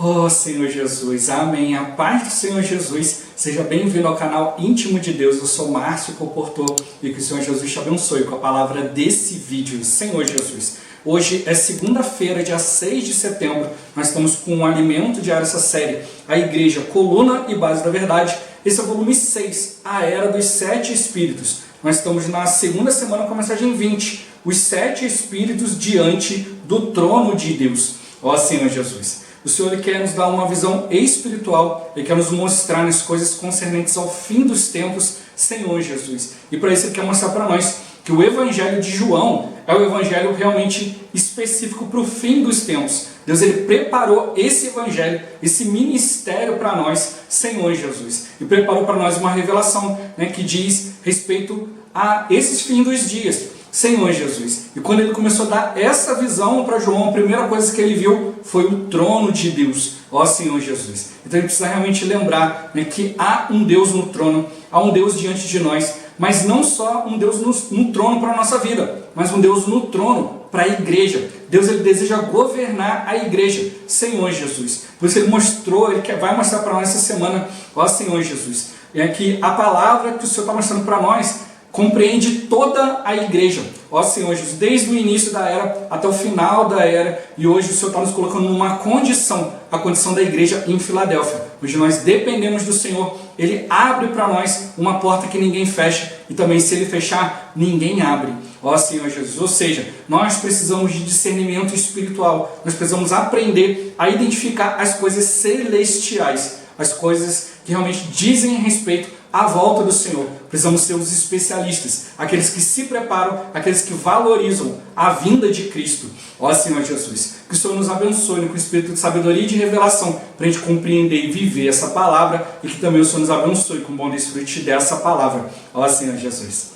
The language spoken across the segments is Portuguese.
Oh Senhor Jesus, amém. A paz do Senhor Jesus, seja bem-vindo ao canal Íntimo de Deus. Eu sou Márcio Comportor e que o Senhor Jesus te abençoe com a palavra desse vídeo. Senhor Jesus, hoje é segunda-feira, dia 6 de setembro. Nós estamos com um alimento diário, essa série, a Igreja, Coluna e Base da Verdade. Esse é o volume 6, a Era dos Sete Espíritos. Nós estamos na segunda semana com a mensagem 20, os Sete Espíritos diante do trono de Deus. Ó Senhor Jesus, o Senhor ele quer nos dar uma visão espiritual, Ele quer nos mostrar as coisas concernentes ao fim dos tempos, Senhor Jesus. E para isso Ele quer mostrar para nós que o Evangelho de João é o Evangelho realmente específico para o fim dos tempos. Deus ele preparou esse Evangelho, esse ministério para nós, Senhor Jesus. E preparou para nós uma revelação, que diz respeito a esses fins dos dias. Senhor Jesus. E quando ele começou a dar essa visão para João, a primeira coisa que ele viu foi o trono de Deus. Ó Senhor Jesus. Então ele precisa realmente lembrar que há um Deus no trono, há um Deus diante de nós, mas não só um Deus no trono para a nossa vida, mas um Deus no trono para a igreja. Deus ele deseja governar a igreja, Senhor Jesus. Por isso ele mostrou, ele vai mostrar para nós essa semana, ó Senhor Jesus, que a palavra que o Senhor está mostrando para nós compreende toda a igreja, ó Senhor Jesus, desde o início da era até o final da era, e hoje o Senhor está nos colocando numa condição, a condição da igreja em Filadélfia. Hoje nós dependemos do Senhor, Ele abre para nós uma porta que ninguém fecha, e também se Ele fechar, ninguém abre, ó Senhor Jesus. Ou seja, nós precisamos de discernimento espiritual, nós precisamos aprender a identificar as coisas celestiais, as coisas que realmente dizem respeito à volta do Senhor. Precisamos ser os especialistas, aqueles que se preparam, aqueles que valorizam a vinda de Cristo. Ó Senhor Jesus, que o Senhor nos abençoe com o espírito de sabedoria e de revelação, para a gente compreender e viver essa palavra, e que também o Senhor nos abençoe com o bom desfrute dessa palavra. Ó Senhor Jesus.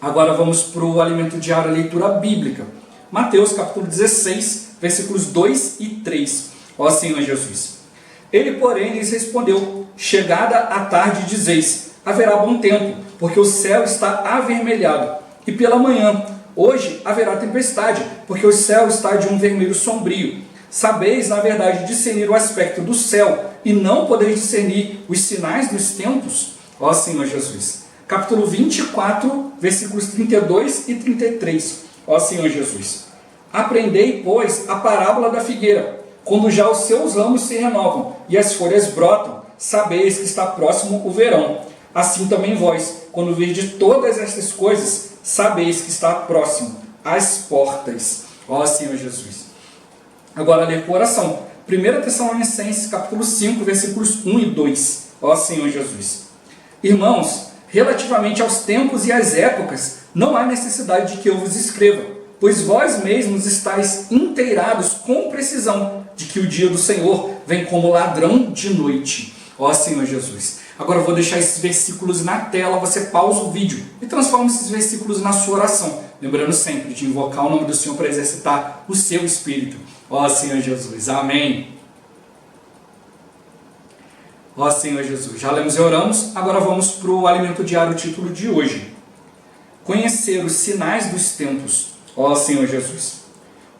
Agora vamos para o alimento diário, a leitura bíblica. Mateus capítulo 16, versículos 2 e 3. Ó Senhor Jesus. Ele, porém, lhes respondeu: chegada a tarde, dizeis, haverá bom tempo, porque o céu está avermelhado. E pela manhã, hoje haverá tempestade, porque o céu está de um vermelho sombrio. Sabeis, na verdade, discernir o aspecto do céu, e não podeis discernir os sinais dos tempos? Ó Senhor Jesus. Capítulo 24, versículos 32 e 33. Ó Senhor Jesus. Aprendei, pois, a parábola da figueira. Quando já os seus ramos se renovam e as folhas brotam, sabeis que está próximo o verão. Assim também vós, quando virdes todas estas coisas, sabeis que está próximo às portas. Ó Senhor Jesus. Agora ler por oração. 1 Tessalonicenses capítulo 5, versículos 1 e 2. Ó Senhor Jesus. Irmãos, relativamente aos tempos e às épocas, não há necessidade de que eu vos escreva, pois vós mesmos estáis inteirados com precisão de que o dia do Senhor vem como ladrão de noite. Ó Senhor Jesus. Agora eu vou deixar esses versículos na tela, você pausa o vídeo e transforma esses versículos na sua oração. Lembrando sempre de invocar o nome do Senhor para exercitar o seu espírito. Ó Senhor Jesus. Amém. Ó Senhor Jesus. Já lemos e oramos, agora vamos para o alimento diário, o título de hoje. Conhecer os sinais dos tempos. Ó Senhor Jesus.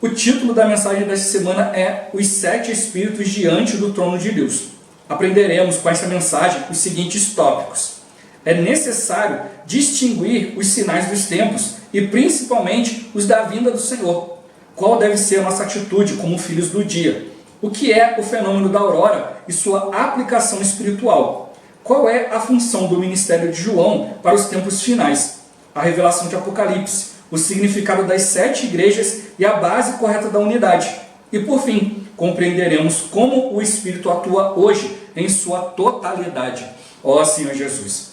O título da mensagem desta semana é Os Sete Espíritos diante do Trono de Deus. Aprenderemos com esta mensagem os seguintes tópicos. É necessário distinguir os sinais dos tempos e principalmente os da vinda do Senhor. Qual deve ser a nossa atitude como filhos do dia? O que é o fenômeno da aurora e sua aplicação espiritual? Qual é a função do ministério de João para os tempos finais? A revelação de Apocalipse, o significado das 7 igrejas e a base correta da unidade. E por fim, compreenderemos como o Espírito atua hoje em sua totalidade. Ó Senhor Jesus.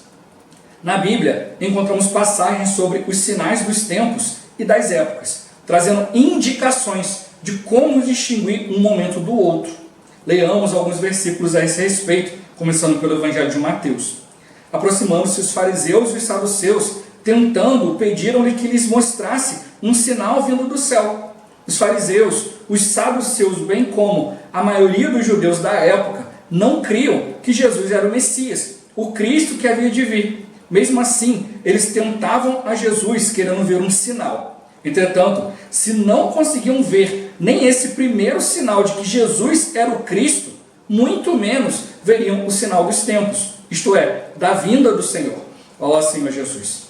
Na Bíblia, encontramos passagens sobre os sinais dos tempos e das épocas, trazendo indicações de como distinguir um momento do outro. Leamos alguns versículos a esse respeito, começando pelo Evangelho de Mateus. Aproximando-se os fariseus e os saduceus, tentando, pediram-lhe que lhes mostrasse um sinal vindo do céu. Os fariseus, os saduceus, bem como a maioria dos judeus da época, não criam que Jesus era o Messias, o Cristo que havia de vir. Mesmo assim, eles tentavam a Jesus querendo ver um sinal. Entretanto, se não conseguiam ver nem esse primeiro sinal de que Jesus era o Cristo, muito menos veriam o sinal dos tempos, isto é, da vinda do Senhor. Ó Senhor Jesus!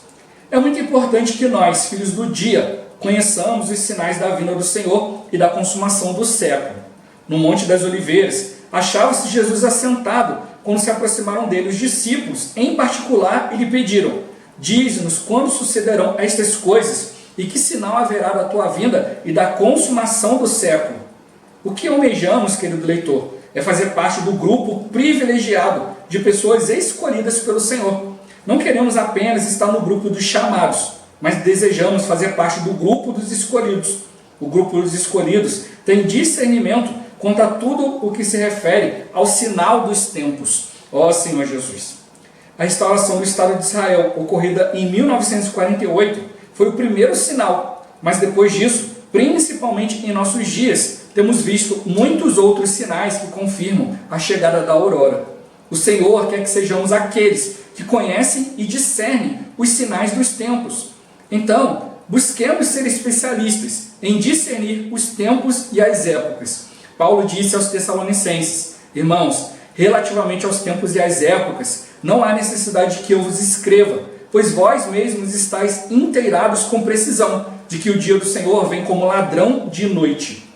É muito importante que nós, filhos do dia, conheçamos os sinais da vinda do Senhor e da consumação do século. No Monte das Oliveiras, achava-se Jesus assentado quando se aproximaram dele os discípulos, em particular, e lhe pediram: dize-nos quando sucederão estas coisas e que sinal haverá da tua vinda e da consumação do século. O que almejamos, querido leitor, é fazer parte do grupo privilegiado de pessoas escolhidas pelo Senhor. Não queremos apenas estar no grupo dos chamados, mas desejamos fazer parte do grupo dos escolhidos. O grupo dos escolhidos tem discernimento quanto a tudo o que se refere ao sinal dos tempos. Ó Senhor Jesus! A restauração do Estado de Israel, ocorrida em 1948, foi o primeiro sinal, mas depois disso, principalmente em nossos dias, temos visto muitos outros sinais que confirmam a chegada da aurora. O Senhor quer que sejamos aqueles que conhecem e discernem os sinais dos tempos. Então, busquemos ser especialistas em discernir os tempos e as épocas. Paulo disse aos Tessalonicenses: irmãos, relativamente aos tempos e às épocas, não há necessidade que eu vos escreva, pois vós mesmos estáis inteirados com precisão de que o dia do Senhor vem como ladrão de noite.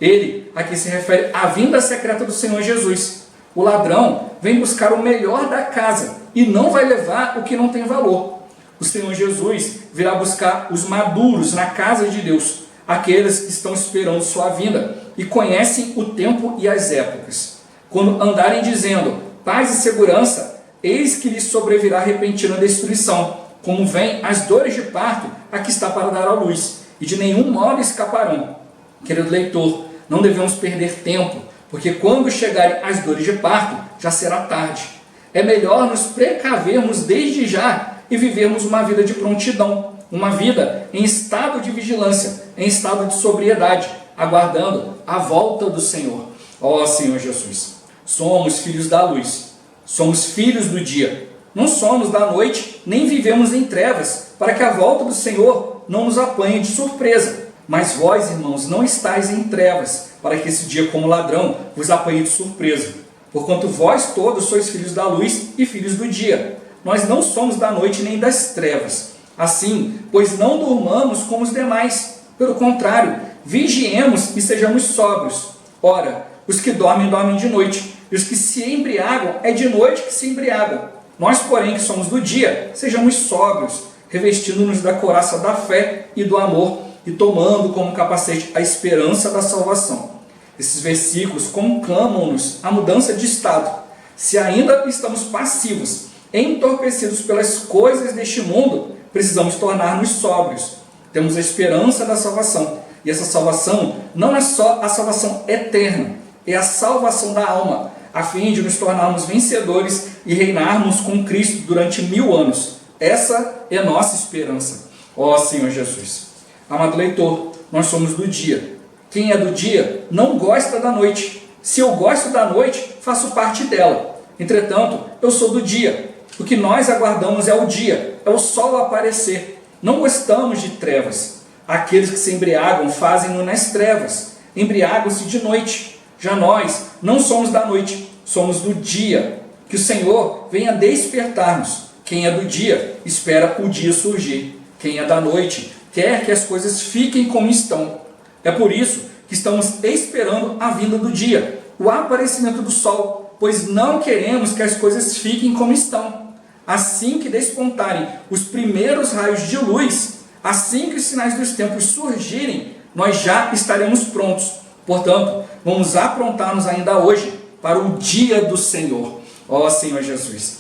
Ele, aqui se refere à vinda secreta do Senhor Jesus. O ladrão vem buscar o melhor da casa e não vai levar o que não tem valor. O Senhor Jesus virá buscar os maduros na casa de Deus, aqueles que estão esperando sua vinda e conhecem o tempo e as épocas. Quando andarem dizendo paz e segurança, eis que lhes sobrevirá repentina destruição, como vem as dores de parto a que está para dar à luz, e de nenhum modo escaparão. Querido leitor, não devemos perder tempo, porque quando chegarem as dores de parto, já será tarde. É melhor nos precavermos desde já e vivermos uma vida de prontidão, uma vida em estado de vigilância, em estado de sobriedade, aguardando a volta do Senhor. Ó Senhor Jesus! Somos filhos da luz, somos filhos do dia, não somos da noite, nem vivemos em trevas, para que a volta do Senhor não nos apanhe de surpresa. Mas vós, irmãos, não estáis em trevas, para que esse dia como ladrão vos apanhe de surpresa. Porquanto vós todos sois filhos da luz e filhos do dia. Nós não somos da noite nem das trevas. Assim, pois não durmamos como os demais. Pelo contrário, vigiemos e sejamos sóbrios. Ora, os que dormem, dormem de noite, e os que se embriagam, é de noite que se embriagam. Nós, porém, que somos do dia, sejamos sóbrios, revestindo-nos da couraça da fé e do amor, e tomando como capacete a esperança da salvação. Esses versículos conclamam-nos a mudança de estado. Se ainda estamos passivos, entorpecidos pelas coisas deste mundo, precisamos tornar-nos sóbrios. Temos a esperança da salvação. E essa salvação não é só a salvação eterna, é a salvação da alma, a fim de nos tornarmos vencedores e reinarmos com Cristo durante 1000 anos. Essa é a nossa esperança. Ó Senhor Jesus! Amado leitor, nós somos do dia. Quem é do dia não gosta da noite. Se eu gosto da noite, faço parte dela. Entretanto, eu sou do dia. O que nós aguardamos é o dia, é o sol aparecer. Não gostamos de trevas. Aqueles que se embriagam fazem-no nas trevas. Embriagam-se de noite. Já nós não somos da noite, somos do dia. Que o Senhor venha despertar-nos. Quem é do dia, espera o dia surgir. Quem é da noite, quer que as coisas fiquem como estão. É por isso que estamos esperando a vinda do dia, o aparecimento do sol, pois não queremos que as coisas fiquem como estão. Assim que despontarem os primeiros raios de luz, assim que os sinais dos tempos surgirem, nós já estaremos prontos. Portanto, vamos aprontar-nos ainda hoje para o dia do Senhor. Ó Senhor Jesus!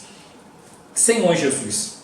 Senhor Jesus,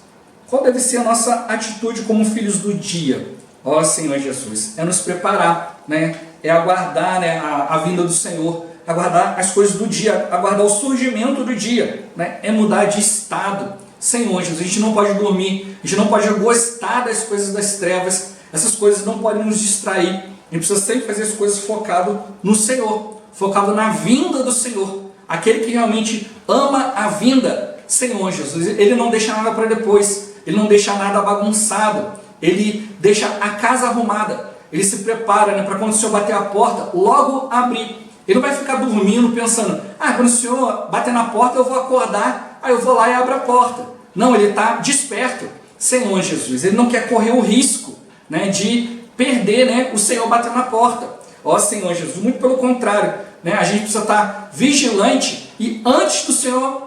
qual deve ser a nossa atitude como filhos do dia? Ó Senhor Jesus, é nos preparar, é aguardar a vinda do Senhor, aguardar as coisas do dia, aguardar o surgimento do dia, é mudar de estado. Senhor Jesus, a gente não pode dormir, a gente não pode gostar das coisas das trevas, essas coisas não podem nos distrair. A gente precisa sempre fazer as coisas focado no Senhor, focado na vinda do Senhor. Aquele que realmente ama a vinda, Senhor Jesus, ele não deixa nada para depois, ele não deixa nada bagunçado, ele deixa a casa arrumada. ele se prepara, né, para quando o Senhor bater a porta, logo abrir. Ele não vai ficar dormindo pensando, quando o Senhor bater na porta eu vou acordar, aí eu vou lá e abro a porta. Não, ele está desperto. Senhor Jesus, ele não quer correr o risco, né, de perder, né, o Senhor bater na porta. Ó Senhor Jesus, muito pelo contrário, né, a gente precisa estar vigilante e antes do Senhor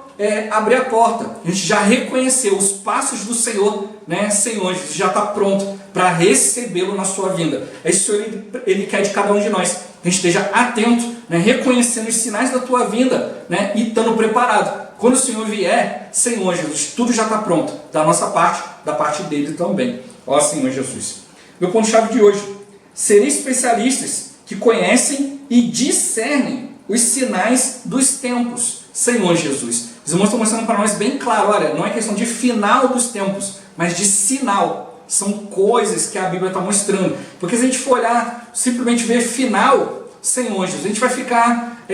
abrir a porta, a gente já reconheceu os passos do Senhor, né, Senhor Jesus, já está pronto para recebê-lo na sua vinda. É isso que ele quer de cada um de nós, que a gente esteja atento, né, reconhecendo os sinais da tua vinda, né, e estando preparado. Quando o Senhor vier, Senhor Jesus, tudo já está pronto, da nossa parte, da parte dele também. Ó Senhor Jesus. Meu ponto-chave de hoje: ser especialistas que conhecem e discernem os sinais dos tempos. Senhor Jesus. Os irmãos estão mostrando para nós bem claro, olha, não é questão de final dos tempos, mas de sinal. São coisas que a Bíblia está mostrando. Porque se a gente for olhar, simplesmente ver final, Senhor Jesus, a gente vai ficar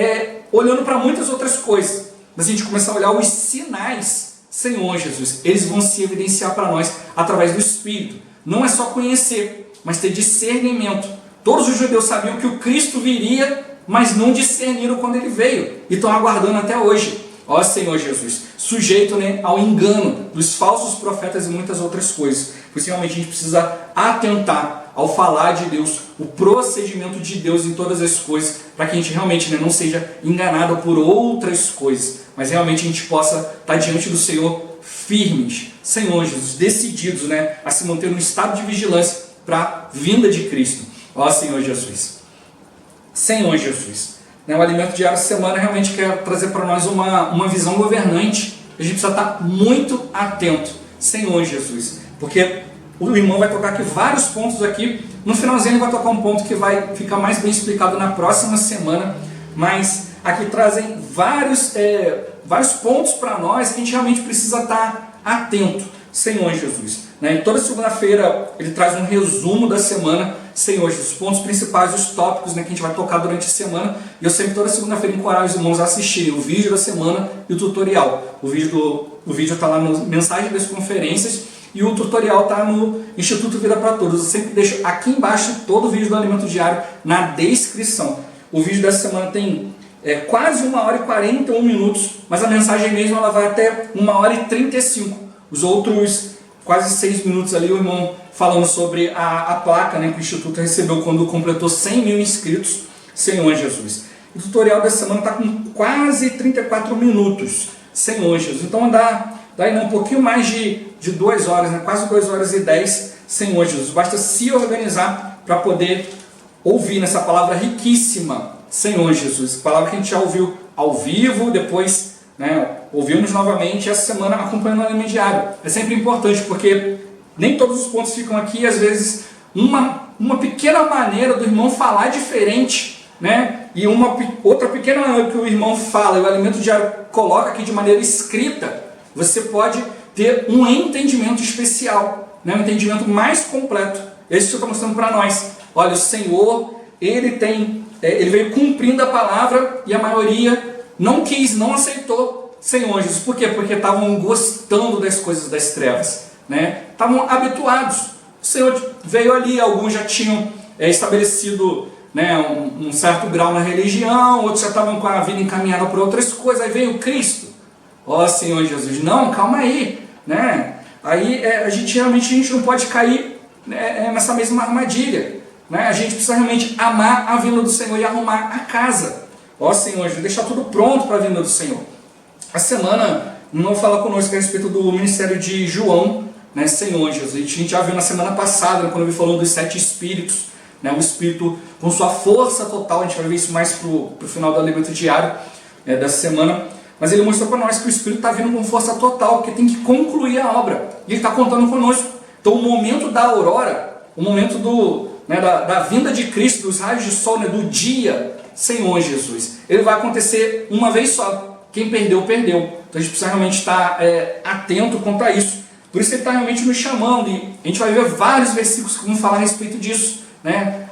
olhando para muitas outras coisas. Mas a gente começar a olhar os sinais, Senhor Jesus, eles vão se evidenciar para nós através do Espírito. Não é só conhecer, mas ter discernimento. Todos os judeus sabiam que o Cristo viria, mas não discerniram quando ele veio. E estão aguardando até hoje. Ó Senhor Jesus, sujeito, né, ao engano dos falsos profetas e muitas outras coisas. Por isso realmente a gente precisa atentar ao falar de Deus, o procedimento de Deus em todas as coisas, para que a gente realmente, né, não seja enganado por outras coisas, mas realmente a gente possa estar diante do Senhor firmes, Senhor Jesus, decididos, né, a se manter no estado de vigilância para a vinda de Cristo. Ó Senhor Jesus. Senhor Jesus. O alimento diário da semana realmente quer trazer para nós uma visão governante. A gente precisa estar muito atento, Senhor Jesus, porque o irmão vai tocar aqui vários pontos aqui. No finalzinho ele vai tocar um ponto que vai ficar mais bem explicado na próxima semana, mas aqui trazem vários pontos para nós que a gente realmente precisa estar atento, Senhor Jesus. E toda segunda-feira ele traz um resumo da semana, Senhor Jesus, os pontos principais, os tópicos, né, que a gente vai tocar durante a semana. E eu sempre toda segunda-feira encorajo os irmãos a assistirem o vídeo da semana e o tutorial. O vídeo está lá no Mensagem das Conferências e o tutorial está no Instituto Vida para Todos. Eu sempre deixo aqui embaixo todo o vídeo do Alimento Diário na descrição. O vídeo dessa semana tem quase 1h41 minutos, mas a mensagem mesmo ela vai até 1h35. Os outros quase 6 minutos ali o irmão falando sobre a placa, né, que o Instituto recebeu quando completou 100 mil inscritos, Senhor Jesus. O tutorial dessa semana está com quase 34 minutos, Senhor Jesus. Então dá ainda um pouquinho mais de 2 horas, né, quase 2 horas e 10, Senhor Jesus. Basta se organizar para poder ouvir nessa palavra riquíssima, Senhor Jesus. Palavra que a gente já ouviu ao vivo, depois, né, ouvimos novamente essa semana acompanhando o alimento diário. É sempre importante porque nem todos os pontos ficam aqui e às vezes uma pequena maneira do irmão falar diferente, né, e uma outra pequena maneira que o irmão fala e o alimento diário coloca aqui de maneira escrita, você pode ter um entendimento especial, né, um entendimento mais completo. Esse que está mostrando para nós. Olha, o Senhor, ele veio cumprindo a palavra e a maioria não quis, não aceitou, Senhor Jesus. Por quê? Porque estavam gostando das coisas das trevas, né? Estavam habituados. O Senhor veio ali, alguns já tinham estabelecido, né, um certo grau na religião, outros já estavam com a vida encaminhada por outras coisas. Aí veio Cristo. Ó Senhor Jesus, não, calma aí, né? Aí a gente não pode cair, né, nessa mesma armadilha, né? A gente precisa realmente amar a vinda do Senhor e arrumar a casa. Ó Senhor Jesus, deixar tudo pronto para a vinda do Senhor. A semana não fala conosco a respeito do ministério de João, né, Senhor Jesus. A gente já viu na semana passada, né, quando ele falou dos 7 espíritos, né, o espírito com sua força total. A gente vai ver isso mais para o final do alimento diário, dessa semana. Mas ele mostrou para nós que o Espírito está vindo com força total, porque tem que concluir a obra. E ele está contando conosco. Então o momento da aurora, o momento da vinda de Cristo, dos raios de sol, né, do dia, Senhor Jesus, ele vai acontecer uma vez só. Quem perdeu, perdeu. Então a gente precisa realmente estar atento quanto a isso. Por isso ele está realmente nos chamando. E a gente vai ver vários versículos que vão falar a respeito disso, né?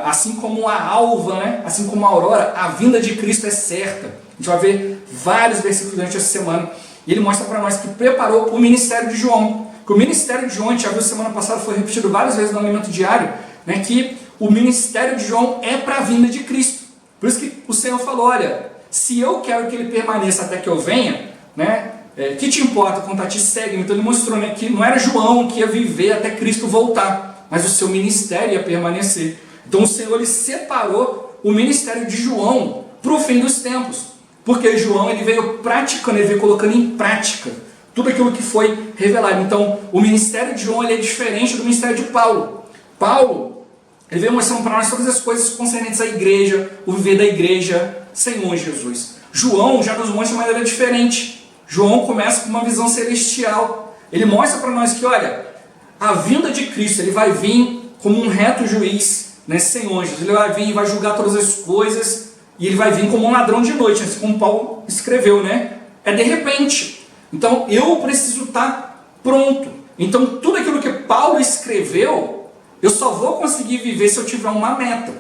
Assim como a alva, né? Assim como a aurora, a vinda de Cristo é certa. A gente vai ver vários versículos durante essa semana. E ele mostra para nós que preparou o ministério de João. Que o ministério de João, a gente já viu semana passada, foi repetido várias vezes no alimento diário, né, que o ministério de João é para a vinda de Cristo. Por isso que o Senhor falou, olha, se eu quero que ele permaneça até que eu venha, né, que te importa quanto a ti segue? Então ele mostrou, né, que não era João que ia viver até Cristo voltar, mas o seu ministério ia permanecer. Então o Senhor ele separou o ministério de João para o fim dos tempos, porque João ele veio praticando, ele veio colocando em prática tudo aquilo que foi revelado. Então o ministério de João ele é diferente do ministério de Paulo. Paulo ele veio mostrando para nós todas as coisas concernentes à igreja, o viver da igreja, Senhor Jesus. João já nos mostra de maneira diferente. João começa com uma visão celestial. Ele mostra para nós que, olha, a vinda de Cristo, ele vai vir como um reto juiz, né, Senhor Jesus. Ele vai vir e vai julgar todas as coisas, e ele vai vir como um ladrão de noite, assim como Paulo escreveu, né? É de repente. Então, eu preciso estar pronto. Então, tudo aquilo que Paulo escreveu, eu só vou conseguir viver se eu tiver uma meta,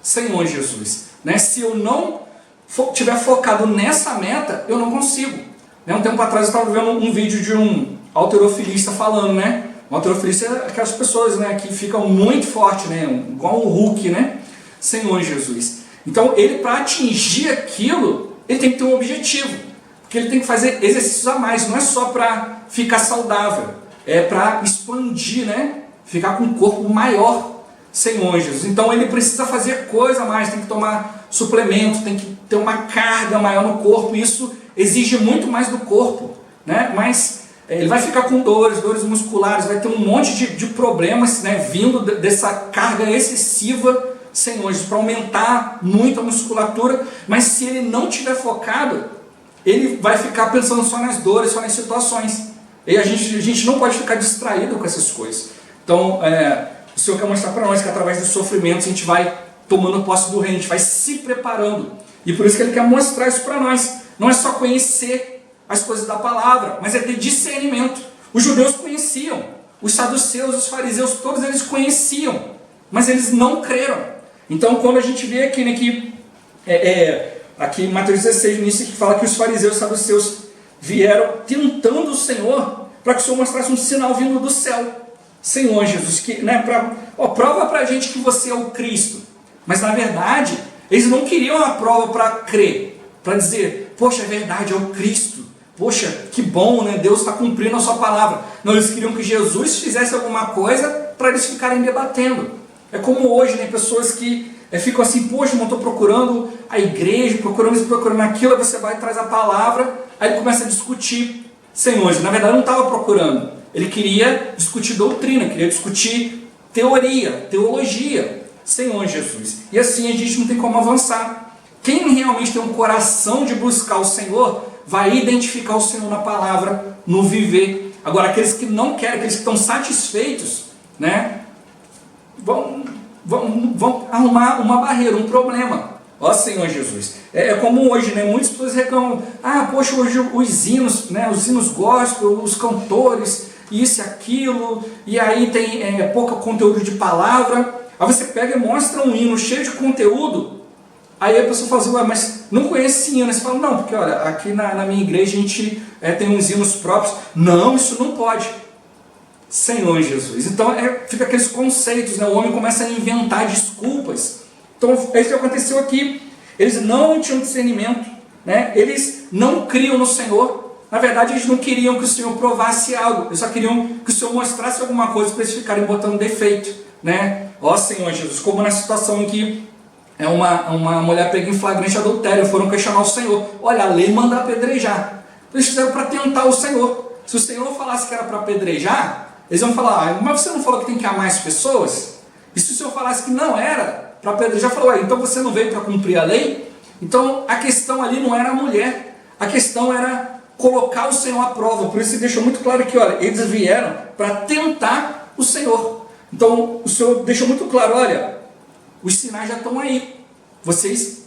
Senhor Jesus. Né? Se eu não estiver focado nessa meta, eu não consigo. Um tempo atrás eu estava vendo um vídeo de um halterofilista falando, né? O halterofilista é aquelas pessoas, né, que ficam muito fortes, né? Igual um Hulk, né? Senhor Jesus. Então, ele para atingir aquilo, ele tem que ter um objetivo. Porque ele tem que fazer exercícios a mais. Não é só para ficar saudável. É para expandir, né? Ficar com um corpo maior, Senhor Jesus. Então, ele precisa fazer coisa a mais. Tem que tomar suplemento, tem que ter uma carga maior no corpo. Isso exige muito mais do corpo, né? Mas ele vai ficar com dores musculares, vai ter um monte de problemas, né, vindo dessa carga excessiva, Senhor Jesus, para aumentar muito a musculatura. Mas se ele não estiver focado, ele vai ficar pensando só nas dores, só nas situações. E a gente não pode ficar distraído com essas coisas. Então, o Senhor quer mostrar para nós que através dos sofrimentos a gente vai tomando posse do reino, a gente vai se preparando. E por isso que ele quer mostrar isso para nós. Não é só conhecer as coisas da palavra, mas é ter discernimento. Os judeus conheciam, os saduceus, os fariseus, todos eles conheciam, mas eles não creram. Então, quando a gente vê aqui, né, que aqui em Mateus 16, no início, que fala que os fariseus e os saduceus vieram tentando o Senhor para que o Senhor mostrasse um sinal vindo do céu. Senhor Jesus, que, né, prova para a gente que você é o Cristo. Mas na verdade, eles não queriam a prova para crer, para dizer, poxa, é verdade, é o Cristo. Poxa, que bom, né? Deus está cumprindo a sua palavra. Não, eles queriam que Jesus fizesse alguma coisa para eles ficarem debatendo. É como hoje, né? Pessoas que ficam assim, poxa, não estou procurando a igreja, procurando isso, procurando aquilo, aí você vai e traz a palavra, aí ele começa a discutir. Senhor, na verdade não estava procurando. Ele queria discutir doutrina, queria discutir teoria, teologia. Senhor Jesus. E assim a gente não tem como avançar. Quem realmente tem um coração de buscar o Senhor, vai identificar o Senhor na palavra, no viver. Agora, aqueles que não querem, aqueles que estão satisfeitos, né, vão arrumar uma barreira, um problema. Ó Senhor Jesus. É como hoje, né, muitas pessoas reclamam, poxa, hoje os hinos, né, os hinos gospel, os cantores, isso e aquilo, e aí tem pouco conteúdo de palavra. Aí você pega e mostra um hino cheio de conteúdo, aí a pessoa fala assim, mas não conhece esse hino. Você fala, não, porque olha, aqui na minha igreja a gente tem uns hinos próprios. Não, isso não pode. Senhor Jesus. Então fica aqueles conceitos, né? O homem começa a inventar desculpas. Então é isso que aconteceu aqui. Eles não tinham discernimento, né? Eles não criam no Senhor. Na verdade, eles não queriam que o Senhor provasse algo. Eles só queriam que o Senhor mostrasse alguma coisa para eles ficarem botando defeito, né? Ó Senhor Jesus, como na situação em que uma mulher pega em flagrante adultério, foram questionar o Senhor. Olha, a lei manda apedrejar. Eles fizeram para tentar o Senhor. Se o Senhor falasse que era para apedrejar, eles iam falar, mas você não falou que tem que amar as pessoas? E se o Senhor falasse que não era para apedrejar, falou, então você não veio para cumprir a lei? Então a questão ali não era a mulher, a questão era colocar o Senhor à prova. Por isso ele deixou muito claro que, olha, eles vieram para tentar o Senhor. Então o Senhor deixou muito claro, olha, os sinais já estão aí. Vocês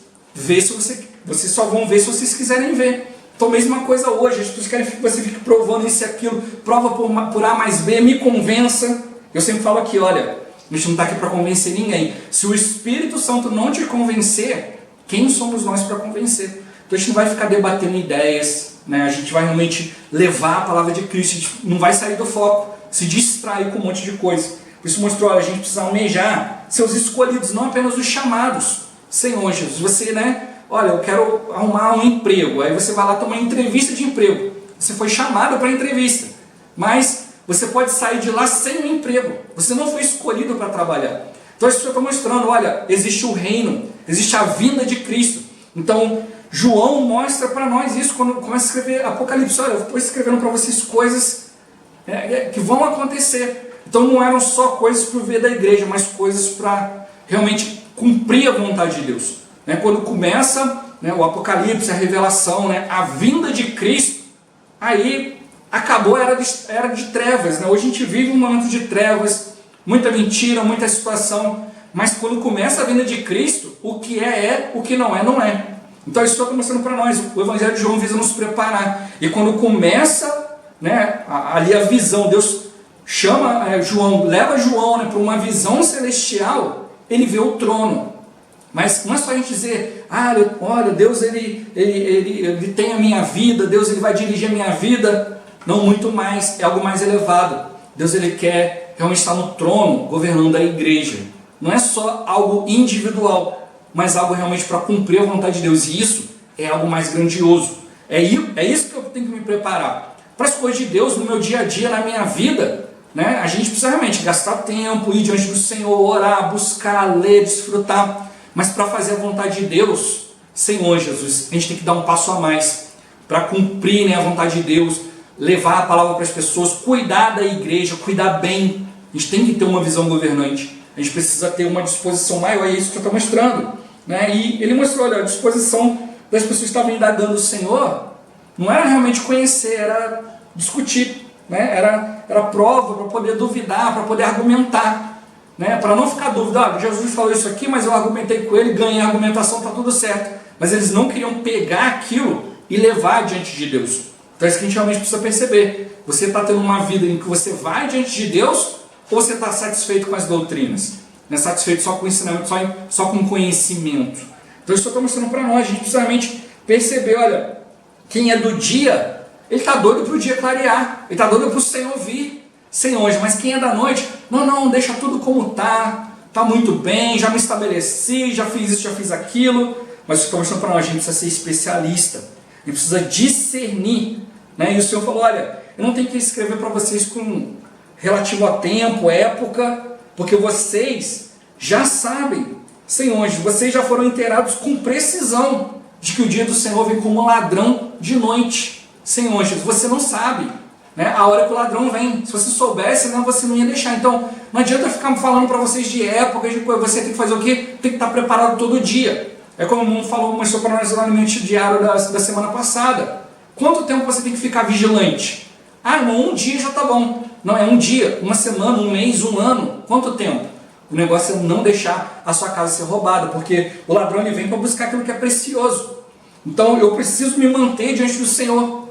só vão ver se vocês quiserem ver. Então, mesma coisa hoje, as pessoas querem que você fique provando isso e aquilo, prova por A mais B, me convença. Eu sempre falo aqui, olha, a gente não está aqui para convencer ninguém. Se o Espírito Santo não te convencer, quem somos nós para convencer? Então a gente não vai ficar debatendo ideias, né? A gente vai realmente levar a palavra de Cristo, a gente não vai sair do foco, se distrair com um monte de coisa. Por Isso mostrou, olha, a gente precisa almejar seus escolhidos, não apenas os chamados. Senhor Jesus, você, olha, eu quero arrumar um emprego. Aí você vai lá tomar uma entrevista de emprego. Você foi chamado para a entrevista, mas você pode sair de lá sem um emprego. Você não foi escolhido para trabalhar. Então isso está mostrando, olha, existe o reino, existe a vinda de Cristo. Então João mostra para nós isso quando começa a escrever Apocalipse. Olha, eu estou escrevendo para vocês coisas que vão acontecer. Então não eram só coisas para o ver da igreja, mas coisas para realmente cumprir a vontade de Deus. Quando começa o Apocalipse, a revelação, a vinda de Cristo, aí acabou a era de trevas. Hoje a gente vive um momento de trevas, muita mentira, muita situação, mas quando começa a vinda de Cristo, o que é, o que não é, não é. Então isso está mostrando para nós, o Evangelho de João visa nos preparar, e quando começa ali a visão, Deus chama João, leva João para uma visão celestial, ele vê o trono. Mas não é só a gente dizer, olha, Deus ele tem a minha vida, Deus ele vai dirigir a minha vida. Não, muito mais, é algo mais elevado. Deus ele quer realmente estar no trono, governando a igreja. Não é só algo individual, mas algo realmente para cumprir a vontade de Deus. E isso é algo mais grandioso. É isso que eu tenho que me preparar. Para as coisas de Deus no meu dia a dia, na minha vida, a gente precisa realmente gastar tempo, ir diante do Senhor, orar, buscar, ler, desfrutar. Mas para fazer a vontade de Deus, Senhor Jesus, a gente tem que dar um passo a mais para cumprir a vontade de Deus, levar a palavra para as pessoas, cuidar da igreja, cuidar bem. A gente tem que ter uma visão governante. A gente precisa ter uma disposição maior, é isso que eu estou mostrando. E ele mostrou, olha, a disposição das pessoas que estavam indagando o Senhor não era realmente conhecer, era discutir, era prova para poder duvidar, para poder argumentar. Para não ficar dúvida, Jesus falou isso aqui, mas eu argumentei com ele, ganhei a argumentação, está tudo certo. Mas eles não queriam pegar aquilo e levar diante de Deus. Então é isso que a gente realmente precisa perceber. Você está tendo uma vida em que você vai diante de Deus, ou você está satisfeito com as doutrinas? Não é satisfeito só com o ensinamento, só com o conhecimento. Então isso eu estou mostrando para nós. A gente precisa realmente perceber, olha, quem é do dia, ele está doido para o dia clarear, ele está doido para o Senhor vir. Senhor, mas quem é da noite, não, deixa tudo como está muito bem, já me estabeleci, já fiz isso, já fiz aquilo. Mas estou mostrando para nós, a gente precisa ser especialista, a gente precisa discernir. E o Senhor falou, olha, eu não tenho que escrever para vocês com relativo a tempo, época, porque vocês já sabem, Senhor, vocês já foram inteirados com precisão de que o dia do Senhor vem como um ladrão de noite. Senhor, você não sabe a hora que o ladrão vem. Se você soubesse, você não ia deixar. Então, não adianta ficar falando para vocês de época, de coisa. Você tem que fazer o quê? Tem que estar preparado todo dia. É como o mundo começou para nós no alimento diário da semana passada. Quanto tempo você tem que ficar vigilante? Irmão, um dia já está bom. Não, é um dia, uma semana, um mês, um ano. Quanto tempo? O negócio é não deixar a sua casa ser roubada, porque o ladrão ele vem para buscar aquilo que é precioso. Então, eu preciso me manter diante do Senhor,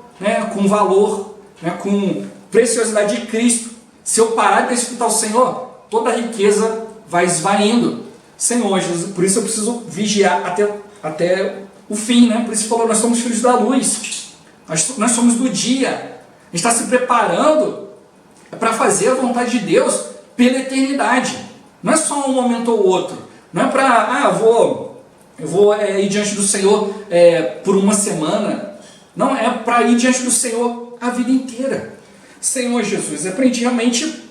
com valor, com preciosidade de Cristo. Se eu parar de escutar o Senhor, toda a riqueza vai esvaindo. Senhor Jesus, por isso eu preciso vigiar até o fim, Por isso falou, nós somos filhos da luz, nós somos do dia. A gente está se preparando para fazer a vontade de Deus pela eternidade. Não é só um momento ou outro. Não é para, eu vou ir diante do Senhor por uma semana. Não, é para ir diante do Senhor a vida inteira. Senhor Jesus, é para a gente realmente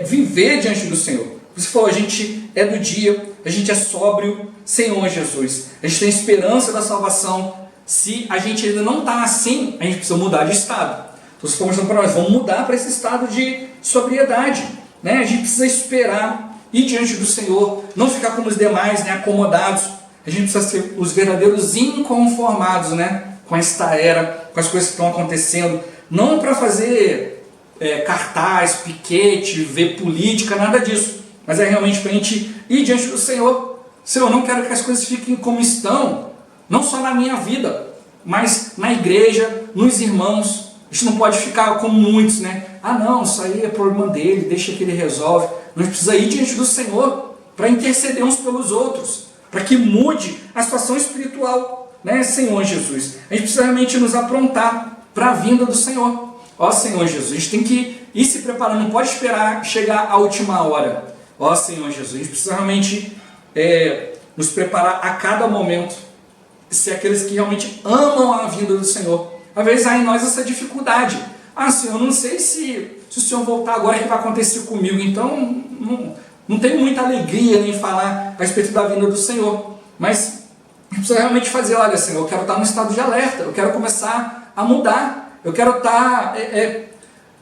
viver diante do Senhor. Você falou, a gente é do dia, a gente é sóbrio. Senhor Jesus, a gente tem esperança da salvação. Se a gente ainda não está assim, a gente precisa mudar de estado. Então você está mostrando para nós, vamos mudar para esse estado de sobriedade. A gente precisa esperar, ir diante do Senhor, não ficar como os demais, acomodados. A gente precisa ser os verdadeiros inconformados, com esta era, com as coisas que estão acontecendo. Não para fazer cartaz, piquete, ver política, nada disso. Mas é realmente para a gente ir diante do Senhor. Senhor, eu não quero que as coisas fiquem como estão, não só na minha vida, mas na igreja, nos irmãos. A gente não pode ficar como muitos, não, isso aí é problema dele, deixa que ele resolve. Nós precisamos ir diante do Senhor para interceder uns pelos outros, para que mude a situação espiritual, Senhor Jesus. A gente precisa realmente nos aprontar para a vinda do Senhor. Senhor Jesus, a gente tem que ir se preparando, não pode esperar chegar a última hora. Ó Senhor Jesus, a gente precisa realmente nos preparar a cada momento, ser aqueles que realmente amam a vinda do Senhor. Às vezes há em nós essa dificuldade. Senhor, não sei se o Senhor voltar agora, o que vai acontecer comigo? Então, não tenho muita alegria em falar a respeito da vinda do Senhor. Mas a gente precisa realmente fazer, olha Senhor, eu quero estar num estado de alerta, eu quero começar a mudar, eu quero estar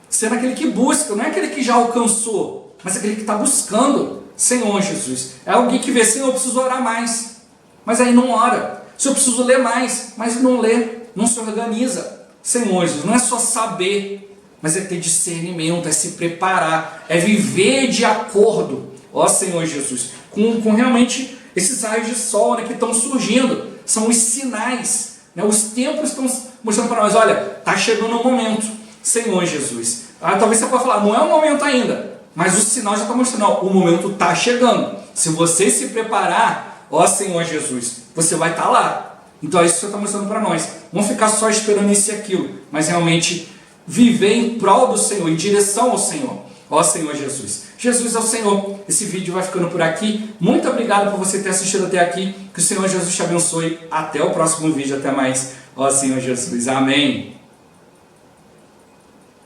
sendo aquele que busca, não é aquele que já alcançou, mas aquele que está buscando. Senhor Jesus, é alguém que vê, Senhor, eu preciso orar mais, mas aí não ora. Senhor, eu preciso ler mais, mas não lê, não se organiza. Senhor Jesus, não é só saber, mas é ter discernimento, é se preparar, é viver de acordo, ó Senhor Jesus, com realmente esses raios de sol, né, que estão surgindo, são os sinais, né, os tempos estão mostrando para nós, olha, está chegando o momento, Senhor Jesus. Talvez você possa falar, não é o momento ainda, mas o sinal já está mostrando, ó, o momento está chegando. Se você se preparar, ó Senhor Jesus, você vai estar lá. Então é isso que o Senhor está mostrando para nós. Não ficar só esperando isso e aquilo, mas realmente viver em prol do Senhor, em direção ao Senhor. Ó Senhor Jesus. Jesus é o Senhor. Esse vídeo vai ficando por aqui. Muito obrigado por você ter assistido até aqui. Que o Senhor Jesus te abençoe. Até o próximo vídeo. Até mais. Ó Senhor Jesus. Amém.